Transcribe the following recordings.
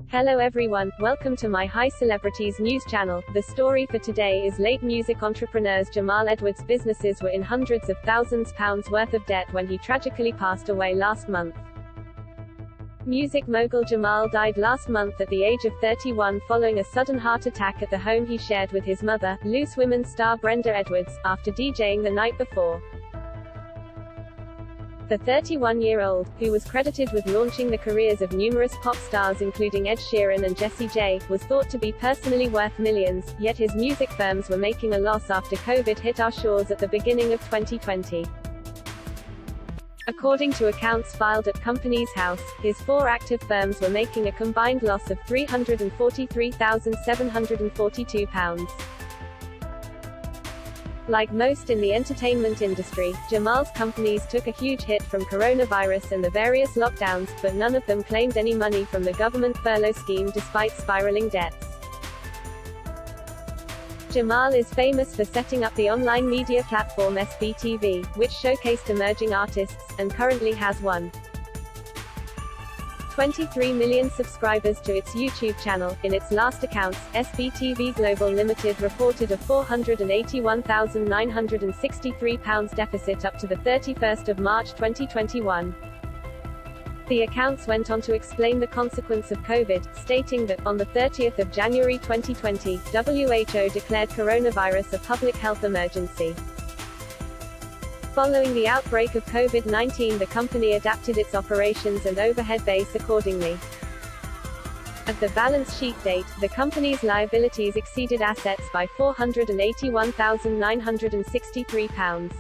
Hello everyone, welcome to my High Celebrities news channel. The story for today is late music entrepreneurs Jamal Edwards' businesses were in hundreds of thousands pounds worth of debt when he tragically passed away last month. Music mogul Jamal died last month at the age of 31 following a sudden heart attack at the home he shared with his mother, Loose Women star Brenda Edwards, after DJing the night before. The 31-year-old, who was credited with launching the careers of numerous pop stars including Ed Sheeran and Jessie J, was thought to be personally worth millions, yet his music firms were making a loss after COVID hit our shores at the beginning of 2020. According to accounts filed at Companies House, his four active firms were making a combined loss of £343,742. Like most in the entertainment industry, Jamal's companies took a huge hit from coronavirus and the various lockdowns, but none of them claimed any money from the government furlough scheme despite spiraling debts. Jamal is famous for setting up the online media platform SBTV, which showcased emerging artists, and currently has 1.23 million subscribers to its YouTube channel. In its last accounts, SBTV Global Limited reported a £481,963 deficit up to the 31st of March 2021. The accounts went on to explain the consequence of COVID, stating that, on the 30th of January 2020, WHO declared coronavirus a public health emergency. Following the outbreak of COVID-19, the company adapted its operations and overhead base accordingly. At the balance sheet date, the company's liabilities exceeded assets by £481,963.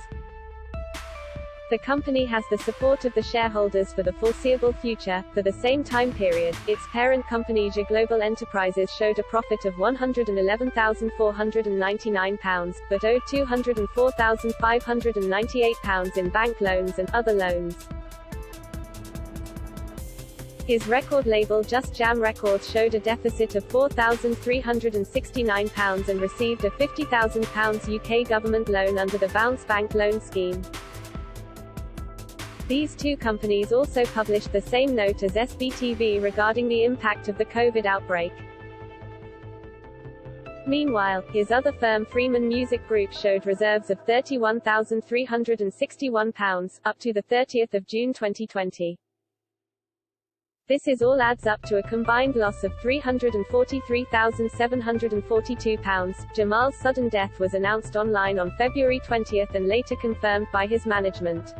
The company has the support of the shareholders for the foreseeable future. For the same time period, its parent company JA Global Enterprises showed a profit of £111,499, but owed £204,598 in bank loans and other loans. His record label Just Jam Records showed a deficit of £4,369 and received a £50,000 UK government loan under the Bounce Bank loan scheme. These two companies also published the same note as SBTV regarding the impact of the COVID outbreak. Meanwhile, his other firm Freeman Music Group showed reserves of £31,361, up to the 30th of June 2020. This all adds up to a combined loss of £343,742. Jamal's sudden death was announced online on February 20 and later confirmed by his management.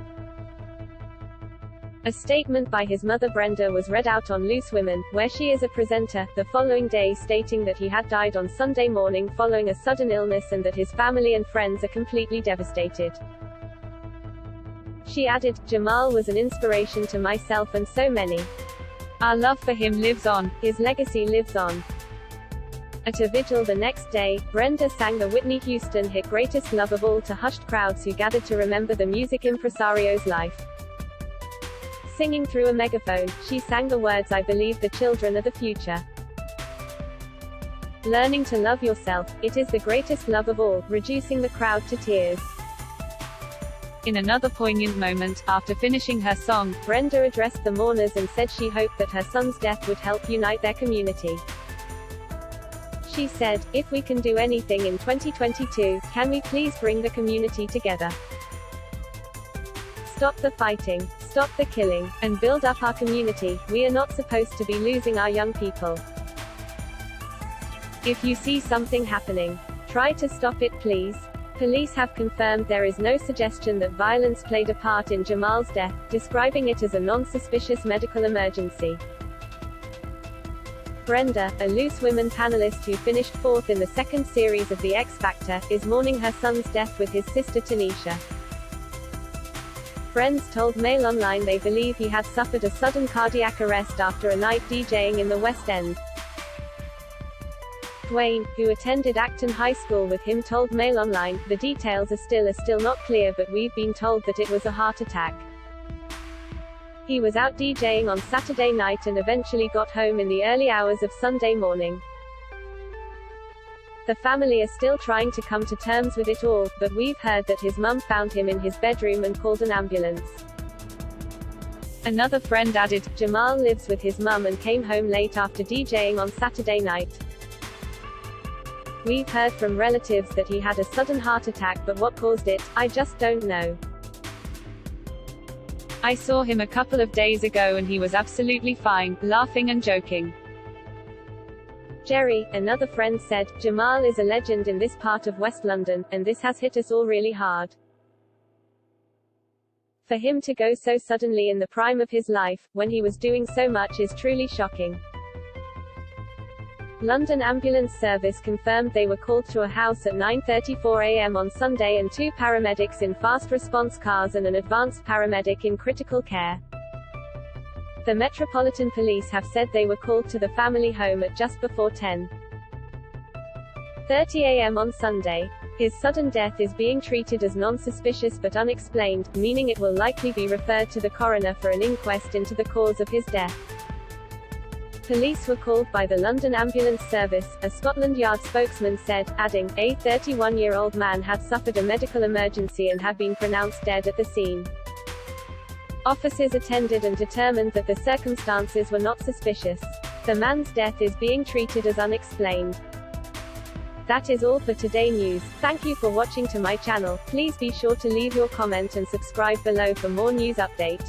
A statement by his mother Brenda was read out on Loose Women, where she is a presenter, the following day, stating that he had died on Sunday morning following a sudden illness and that his family and friends are completely devastated. She added, "Jamal was an inspiration to myself and so many. Our love for him lives on, his legacy lives on." At a vigil the next day, Brenda sang the Whitney Houston hit Greatest Love of All to hushed crowds who gathered to remember the music impresario's life. Singing through a megaphone, she sang the words, "I believe the children are the future. Learning to love yourself, it is the greatest love of all," reducing the crowd to tears. In another poignant moment, after finishing her song, Brenda addressed the mourners and said she hoped that her son's death would help unite their community. She said, "If we can do anything in 2022, can we please bring the community together? Stop the fighting, stop the killing, and build up our community. We are not supposed to be losing our young people. If you see something happening, try to stop it, please." Police have confirmed there is no suggestion that violence played a part in Jamal's death, describing it as a non-suspicious medical emergency. Brenda, a Loose Women panelist who finished fourth in the second series of The X Factor, is mourning her son's death with his sister Tanisha. Friends told Mail Online they believe he had suffered a sudden cardiac arrest after a night DJing in the West End. Dwayne, who attended Acton High School with him, told Mail Online, "The details are still not clear, but we've been told that it was a heart attack. He was out DJing on Saturday night and eventually got home in the early hours of Sunday morning. The family are still trying to come to terms with it all, but we've heard that his mum found him in his bedroom and called an ambulance." Another friend added, Jamal lives with his mum and came home late after DJing on Saturday night. We've heard from relatives that he had a sudden heart attack, but what caused it, I just don't know. I saw him a couple of days ago and he was absolutely fine, laughing and joking. Jerry, another friend said, Jamal is a legend in this part of West London, and this has hit us all really hard. For him to go so suddenly in the prime of his life, when he was doing so much, is truly shocking. London Ambulance Service confirmed they were called to a house at 9:34 a.m. on Sunday, and 2 paramedics in fast response cars and an advanced paramedic in critical care. The Metropolitan Police have said they were called to the family home at just before 10:30 a.m. on Sunday. His sudden death is being treated as non-suspicious but unexplained, meaning it will likely be referred to the coroner for an inquest into the cause of his death. Police were called by the London Ambulance Service, a Scotland Yard spokesman said, adding, a 31-year-old man had suffered a medical emergency and had been pronounced dead at the scene. Officers attended and determined that the circumstances were not suspicious. The man's death is being treated as unexplained. That is all for today news. Thank you for watching to my channel. Please be sure to leave your comment and subscribe below for more news update.